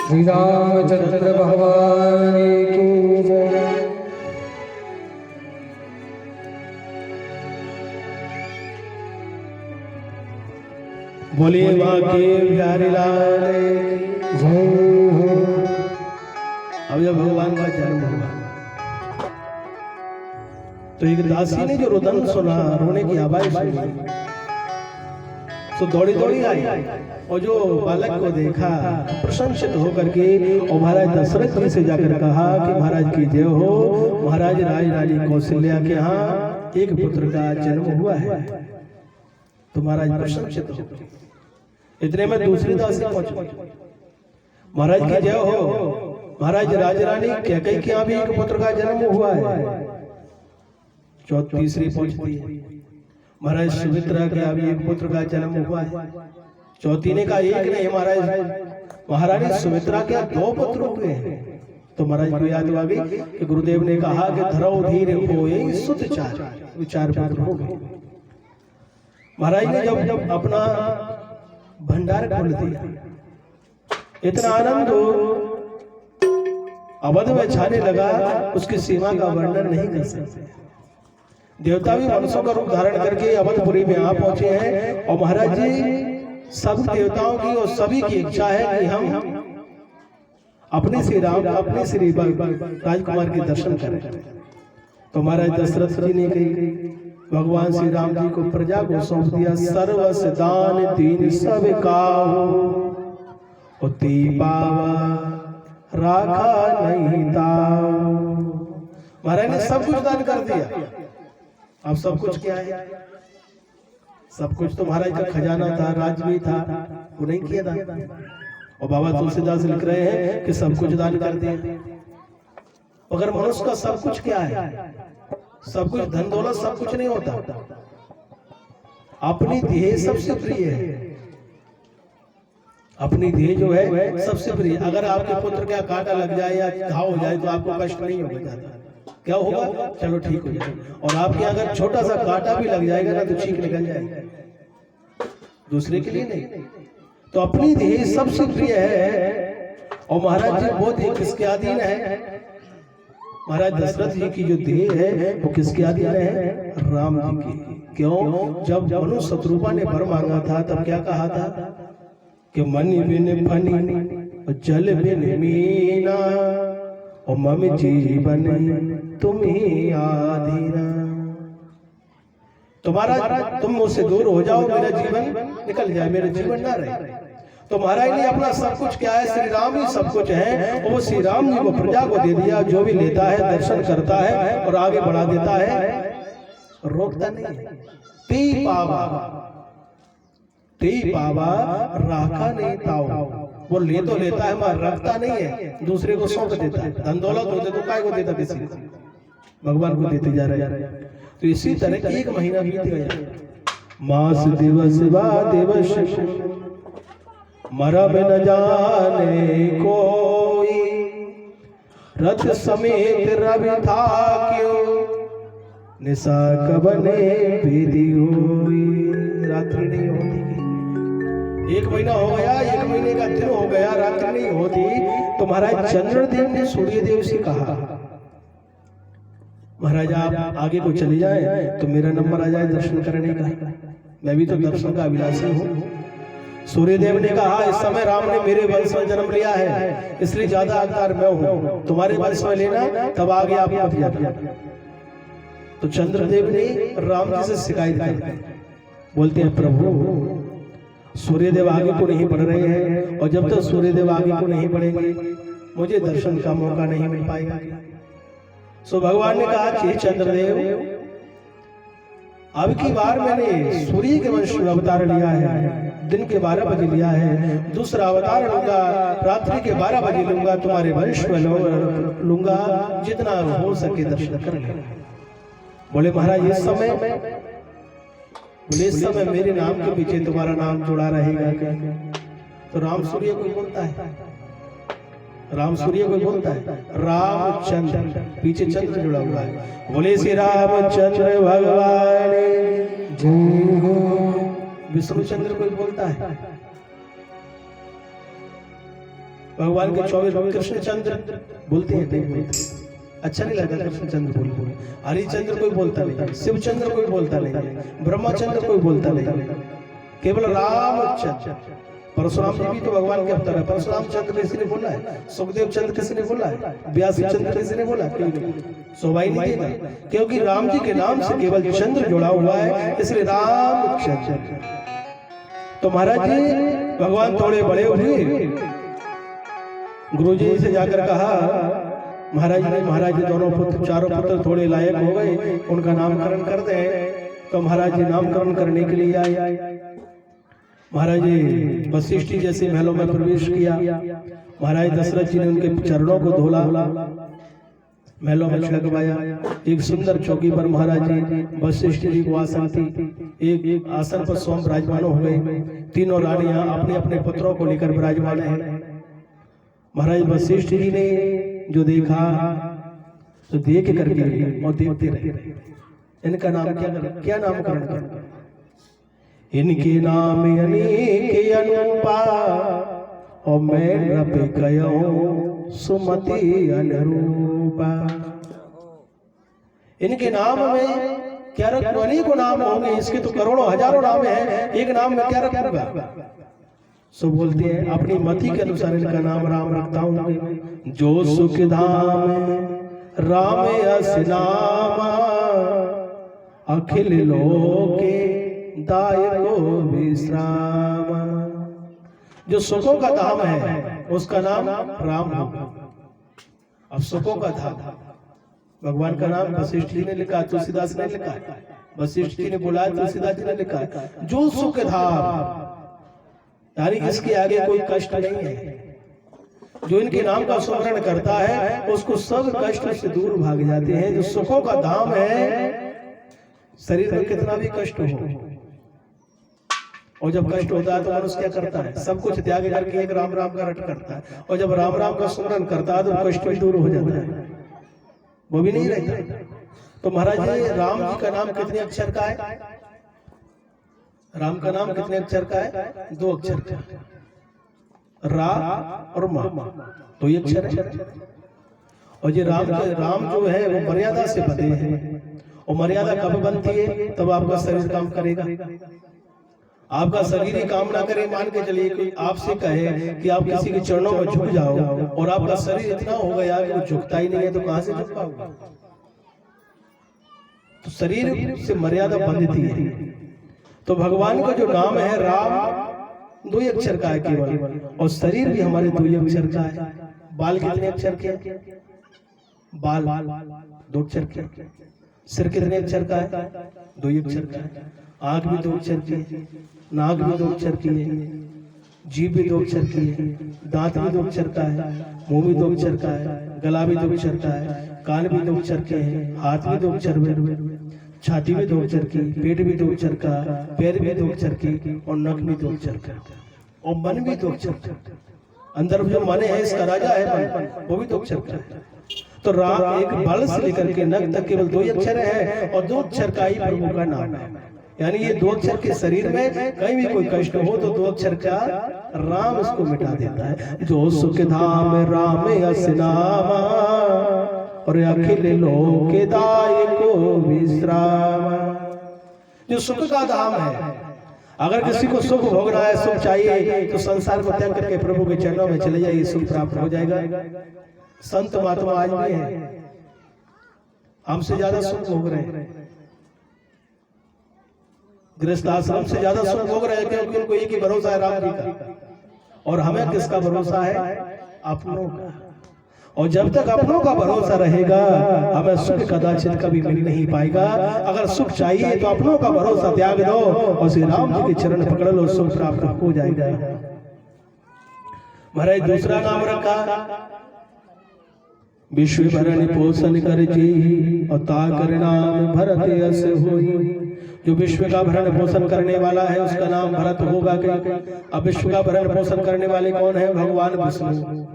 श्री रामचंद्र भगवान की जय। बोलिए बाकी बिहारी लाल की जय हो। अब जब भगवान का जन्म हुआ तो एक दासी ने जो रुदन सुना, रोने की आवाज सुनी, तो दौड़ी दौड़ी आई और जो बालक को देखा प्रशंसित होकर के और महाराज दशरथ जी से जाकर कहा कि महाराज की जय हो, महाराज राज रानी कौशल्या के यहाँ एक पुत्र का जन्म हुआ है। तो महाराज प्रशंसित हो। इतने में दूसरी दासी पहुंची, महाराज की जय हो, महाराज राज रानी कैकेयी के यहाँ भी एक पुत्र का जन्म हुआ है। तीसरी पहुंचती है, महाराज सुमित्रा के अभी एक पुत्र का जन्म हुआ है। चौथी ने कहा एक नहीं महाराज, महारानी सुमित्रा के दो पुत्र हुए हैं। तो महाराज को याद आ गई कि गुरुदेव ने कहा कि धरौ धीर होए सुत चार, चार पुत्र हो गए। महाराज ने जब अपना भंडार खोल दिया, इतना आनंद अवध में छाने लगा, उसकी सीमा का वर्णन नहीं कर सकते। देवता भी मनुष्यों का रूप धारण करके अवधपुरी में आ पहुंचे हैं और महाराज जी सब देवताओं की और सभी की इच्छा है कि हम अपने श्री राम, अपने श्री राजकुमार के दर्शन करें। तो महाराज दशरथ जी ने कही भगवान श्री राम जी को प्रजा को सौंप दिया, सर्वस दान दीन सब काहू पावा राखा नहीं ताऊ। महाराज ने सब कुछ दान कर दिया। अब सब कुछ क्या है? सब कुछ तो महाराज का खजाना था, राज भी था, वो नहीं किया दान। और बाबा तुलसीदास लिख रहे हैं कि सब कुछ दान कर दिया। अगर मनुष्य का सब कुछ क्या है? सब कुछ धन दौलत सब कुछ नहीं होता, अपनी देह सबसे प्रिय है। अपनी देह जो है सबसे प्रिय। अगर आपके पुत्र का कांटा लग जाए या घाव हो जाए तो आपको कष्ट नहीं होगा, क्या होगा? चलो ठीक हो जाए। और आपके अगर छोटा सा कांटा भी लग जाएगा ना तो चीख निकल जाएगा, दूसरे के लिए नहीं। तो अपनी देह सबसे प्रिय है। और महाराज जी वो देह किसके अधीन है? महाराज दशरथ जी की जो देह है वो किसके अधीन है? राम जी की। क्यों? जब मनु शत्रुपा ने वर मांगा था तब क्या कहा था कि मन बिन फनी जल बिन मीना और मम जीवन तुम ही आधीना। तुम्हारा तुम मुझसे दूर हो जाओ, मेरा जीवन निकल जाए, मेरा जीवन ना रहे। तो महाराज ने अपना सब कुछ क्या है? श्री राम ही सब कुछ है। और वो श्री राम जी को प्रजा को दे दिया। जो भी लेता है दर्शन करता है और आगे बढ़ा देता है रोकता नहीं है। ते पावा राखा नहीं ताओ, वो ले तो लेता है मगर रखता नहीं है, दूसरे को सौंप देता है। धन दौलत होते तो काय को देता, किसी को, भगवान को देते जा रहे हैं। तो इसी तरह एक महीना बीत गया, मास दिवस बा दिवस मरब न जाने कोई, रथ समेत रवि था क्यों, निशा कबने विधि हुई। रात्रि नहीं होती, एक महीना हो गया, एक महीने का दिन हो गया, रात्रि नहीं होती। तो महाराज चंद्रदेव ने सूर्यदेव से कहा, महाराज आप आगे को चले जाए तो मेरा नंबर आ जाए दर्शन करने का, मैं भी तो दर्शन का अभिलाषी हूँ। सूर्यदेव ने कहा, इस समय राम ने मेरे वंश में जन्म लिया है, इसलिए ज्यादा हकदार मैं हूँ, तुम्हारे वंश में लेना तब आगे आप मत जाना। तो चंद्रदेव ने राम जी से शिकायत की, बोलते हैं प्रभु सूर्यदेव आगे को नहीं बढ़ रहे हैं, और जब तक सूर्यदेव आगे को नहीं बढ़ेंगे मुझे दर्शन का मौका नहीं मिल पाएगा। सो भगवान ने कहा कि चंद्रदेव, अब की बार मैंने सूर्य के वंश में अवतार लिया है, दिन के 12 बजे लिया है, दूसरा अवतार लूंगा रात्रि के 12 बजे लूंगा, तुम्हारे वंश में लूंगा, जितना हो सके दर्शन कर ले। बोले महाराज इस समय मेरे नाम के पीछे तुम्हारा नाम जुड़ा रहेगा क्या? तो राम सूर्य कोई बोलता है, राम सूर्य कोई बोलता है, रामचंद्र, पीछे चंद्र जुड़ा हुआ है। बोले श्री रामचंद्र भगवान जय हो। विष्णु चंद्र कोई बोलता है, भगवान के 24 कृष्ण चंद्र बोलते हैं, नहीं बोलते, अच्छा नहीं लगता कृष्ण चंद्र बोल। हरिचंद्र कोई बोलता नहीं, शिव चंद्र कोई बोलता नहीं, ब्रह्मचंद्र कोई बोलता नहीं, केवल रामचंद्र। परशुराम जी भी तो भगवान के अवतार है, परशुराम चंद्र किसी ने बोला है, सुखदेव चंद्र किसी ने बोला है, व्यास चंद्र किसी ने बोला, शोभा ही नहीं देगा, क्योंकि राम जी के नाम से केवल चंद्र जुड़ा हुआ है, इसलिए रामचंद्र। तो महाराज जी भगवान थोड़े बड़े हुए, गुरु जी से जाकर कहा, महाराज जी दोनों पुत्र, चारों पुत्र थोड़े लायक हो गए, उनका नामकरण कर दे। तो महाराज जी नामकरण करने के लिए आए। महाराज जी वशिष्ठ जी जैसे महलों में प्रवेश किया, महाराज दशरथ जी ने उनके चरणों को धोला, महलों में लगवाया। एक सुंदर चौकी पर महाराज जी वशिष्ठ जी को आसन थी, एक आसन पर स्वयं विराजमान हो गए। तीनों रानियां अपने अपने पुत्रों को लेकर विराजमान है। महाराज वशिष्ठ जी ने जो देखा तो देख करके और देखते रहे, इनका नाम क्या नामकरण कर, इनके नाम अनेक अनुपा, और मैं रब कयो सुमति अनुरूपा। इनके नाम में क्या रखूं, अनेकों नाम होंगे, इसके तो करोड़ों हजारों नाम हैं, एक नाम में क्या रखूंगा। सो बोलते हैं अपनी मति के अनुसार इनका नाम राम रखता हूं। जो सुख धाम राम यस नामा, अखिल लोके दायको विश्राम। जो सुखों का धाम है उसका नाम राम होगा। अब सुखों का धाम भगवान का नाम वशिष्ठ जी ने लिखा, तुलसीदास ने लिखा, वशिष्ठ जी ने बुलाया, तुलसीदास जी ने लिखा, जो सुख धाम, यानी इसके आगे कोई कष्ट नहीं है। जो इनके नाम का स्मरण करता है उसको सब कष्ट से दूर भाग जाते हैं। जो सुखों का धाम है, शरीर में कितना भी कष्ट हो, और जब कष्ट होता है तो मनुष्य क्या करता है, सब कुछ त्याग करके एक राम राम का रट करता है, और जब राम राम का स्मरण करता है तो कष्ट भी दूर हो जाता है, वो भी नहीं रहता। तो महाराज जी राम जी का नाम कितने अक्षर का है? राम का नाम कितने अक्षर का है? 2 अक्षर का, रा और मा, 2 अक्षर है। और ये राम जो है वो मर्यादा से बंधे हैं, और मर्यादा कब बनती है? तब आपका शरीर काम करेगा। आपका शरीर ही काम ना करे, मान के चलिए कोई आपसे कहे कि आप किसी के चरणों में झुक जाओ, और आपका शरीर इतना हो गया कि वो झुकता ही नहीं है, तो कहां से झुक पाओगे? तो शरीर से मर्यादा बंधती है। तो भगवान का जो नाम है राम 2 अक्षर का है केवल, और शरीर भी हमारे 2 अक्षर का है। बाल कितने अक्षर के? बाल 2 अक्षर के। सिर कितने अक्षर का है? 2 अक्षर का है। आंख भी 2 अक्षर की है, नाक भी 2 अक्षर की है, जीभ भी 2 अक्षर की है, दांत भी 2 अक्षर का है, मुंह भी 2 अक्षर का है, गला भी 2 अक्षर का है, कान भी 2 अक्षर के हैं, हाथ भी 2 अक्षर में, छाती भी 2 अक्षर की, पेट भी 2 अक्षर का, पैर भी 2 अक्षर की और नख भी 2 अक्षर का और मन भी 2 अक्षर का। अंदर जो मन है इसका राजा है मन, वो भी 2 अक्षर का है। तो राम एक बल से लेकर के नख तक केवल 2 अक्षर है और 2 अक्षर का ही प्रभु का नाम है। यानी ये 2 अक्षर के शरीर में कहीं भी कोई कष्ट हो तो 2 अक्षर का राम इसको मिटा देता है। जो सुख धाम राम यस नामा और अखिल लोक दायको विश्राम। जो सुख का धाम है, अगर किसी को सुख भोग रहा है, सुख चाहिए तो संसार को त्याग करके प्रभु के चरणों में चले जाइए, सुख प्राप्त हो जाएगा। संत महात्मा आज भी हैं, हमसे ज्यादा सुख भोग रहे हैं, गृहस्थ आश्रम से ज्यादा सुख भोग रहे हैं, क्योंकि उनको एक ही भरोसा है राम जी का। और हमें किसका भरोसा है? अपनों का। और जब तक अपनों का भरोसा रहेगा हमें सुख कदाचित कभी मिल नहीं पाएगा। अगर सुख चाहिए तो अपनों का भरोसा त्याग दो और श्री राम जी के चरण पकड़ लो, सुख प्राप्त हो जाएगा। महाराज दूसरा नाम रखा विश्व भरण पोषण कर जी और ताकर नाम भरत यस होई। जो विश्व का भरण पोषण करने वाला है उसका नाम भरत होगा। अब विश्व का भरण पोषण करने वाले कौन है? भगवान विष्णु।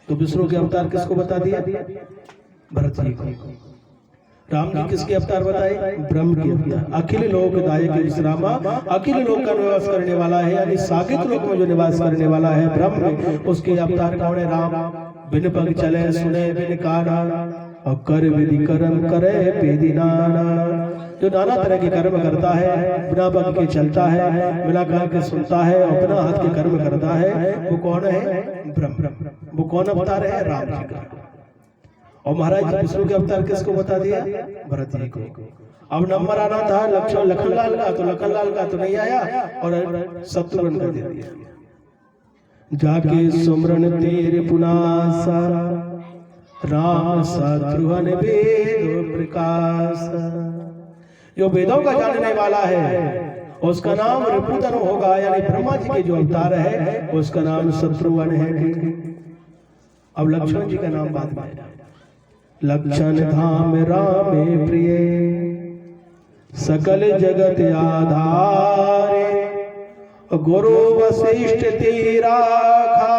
तो विष्णु के अवतार किसको बता दिया? भरत जी को। राम जी किसके अवतार बताए? ब्रह्म के अवतार। अखिल लोक दायक विश्रामा, अखिल लोक का निवास करने वाला है, यानी साकेत लोक में जो निवास करने वाला है ब्रह्म में, उसके अवतार कौन है? राम। बिन पग चले सुने बिन काना और कर विधि कर्म करे पेदी नाना। जो नाना तरह के कर्म करता है, बिना पग के चलता है, बिना कान के सुनता है और बिना हाथ के कर्म करता है, वो कौन है? ब्रह्म। वो कौन अवतार है? राम जी का। और महाराज विष्णु के अवतार किसको बता दिया? भरत जी को। अब नंबर आना था लखनलाल का, तो लखनलाल का तो नहीं आया और शत्रुघ्न का दे दिया। जाके सुमरन तेरे पुनासा राम शत्रुघ्न वेद प्रकाश। जो वेदों का जानने वाला है उसका नाम रिपुदन होगा, यानी ब्रह्मा जी के जो अवतार है उसका नाम शत्रुघ्न है। अब लक्ष्मण जी का नाम बाद में। लक्षण धाम रामे प्रिय सकल जगत आधारे गुरु वशिष्ठ तेरा खा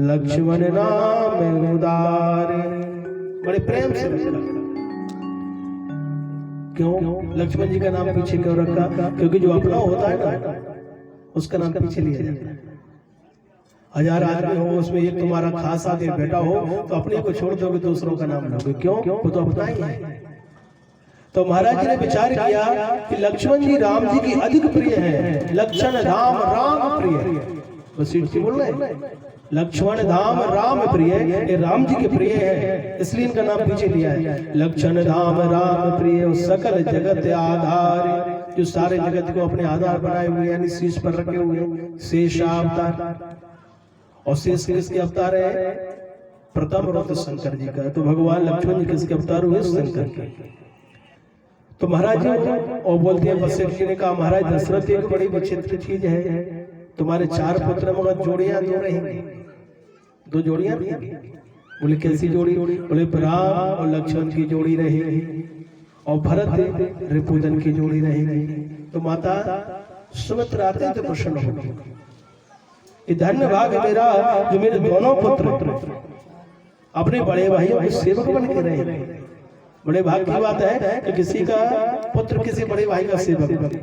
लक्ष्मण नाम उदारे। बड़े प्रेम से रखा। क्यों लक्ष्मण जी का नाम पीछे क्यों रखा? क्योंकि जो अपना होता है ना उसका नाम पीछे लिया जाता है। 1000 आदमी हो उसमें एक तुम्हारा खास आके बेटा हो तो अपने को छोड़ दोगे, दूसरों का नाम लोगे। क्यों? वो तो अपना ही है। तो महाराज जी ने विचार किया कि लक्ष्मण जी राम जी की अधिक प्रिय है। लक्षण धाम राम प्रिय, वशिष्ठ जी बोल रहे हैं लक्ष्मण धाम राम प्रिय, ये राम जी के प्रिय है, इसलिए इनका नाम पीछे लिया है। लक्षण धाम राम प्रिय सकल जगत आधार। जो सारे जगत को अपने आधार बनाए हुए, यानी शीश पर रखे हुए शेष अवतार। और शेष किसके अवतार है? प्रथम रुद्र शंकर जी का। तो भगवान लक्ष्मण जी किसके अवतार हुए? शंकर के। तो महाराज जी और बोलते हैं वशिष्ठ जी ने कहा महाराज दशरथ एक बड़ी विचित्र चीज है, तुम्हारे 4 पुत्र मगर जोड़ियां 2 रहेंगी, 2 जोड़ियां रहेंगी। बोले कैसी जोड़ी? बोले राम और लक्ष्मण की जोड़ी रहेगी और भरत रिपुदन की जोड़ी रहेगी। तो माता सुमित्रा अत्यंत प्रसन्न होगी। ये धन्य भाग है मेरा जो मेरे दोनों पुत्र अपने बड़े भाइयों के सेवक बन के रहे। बड़े भाग की बात है कि किसी का पुत्र किसी बड़े भाई का सेवक बने,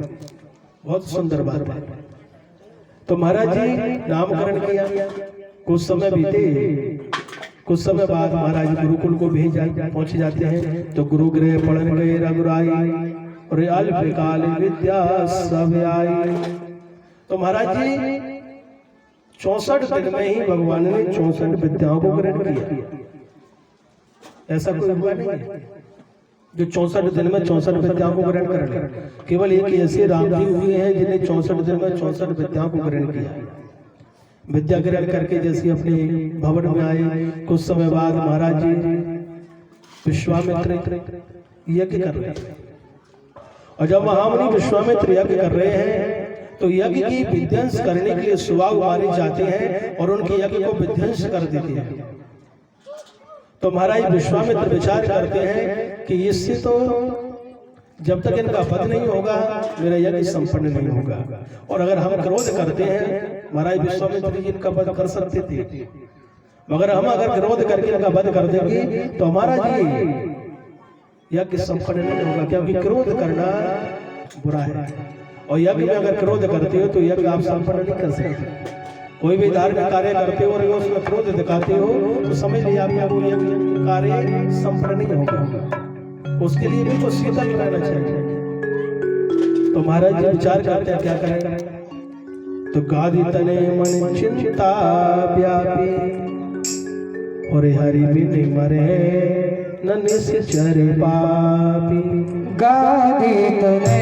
बहुत सुंदर बात है। तो महाराज जी नामकरण किया। कुछ समय बीते, कुछ समय बाद महाराज गुरुकुल को पहुंच जाते हैं। तो गुरु गृह पढ़न गए रघुराई और अल्पकाल विद्या सब आई। तो महाराज जी 64 दिन में ही भगवान ने 64 विद्याओं को ग्रहण किया। ऐसा कोई हुआ नहीं है जो 64 दिन में 64 विद्याओं को ग्रहण कर लिया। केवल एक ऐसे राम जी हुए हैं जिन्हें 64 दिन में 64 विद्याओं को ग्रहण किया। विद्या ग्रहण करके जैसे अपने भवन में आए, कुछ समय बाद महाराज जी विश्वामित्र यज्ञ कर रहे हैं। और जब महामुनि विश्वामित्र यज्ञ कर रहे हैं तो यज्ञ की विध्वंस करने के लिए सुबाहु मारे जाते हैं और उनके यज्ञ को विध्वंस कर देते हैं। तो महाराज विश्वामित्र विचार करते हैं कि इससे तो जब तक इनका वध नहीं होगा मेरा यज्ञ संपन्न नहीं होगा। और अगर हम क्रोध करते हैं, महाराज विश्वामित्र जी इनका वध कर सकते थे, मगर हम अगर क्रोध करके इनका वध कर देंगे तो हमारा जी यज्ञ संपन्न नहीं होगा, क्योंकि क्रोध करना बुरा है। और यज्ञ में अगर क्रोध करते हो तो यज्ञ आप संपन्न नहीं कर सकते। कोई भी धार्मिक कार्य करते हो और उसमें क्रोध दिखाते हो तो समझ लीजिए आपका वो यज्ञ कार्य संपन्न नहीं होगा। उसके लिए भी कुछ शीतल रहना चाहिए। तो महाराज जी विचार करते हैं क्या करें। तो गादी तने मन चिंता व्यापी और हरि बिन मरे न निश्चर पापी। गादी तने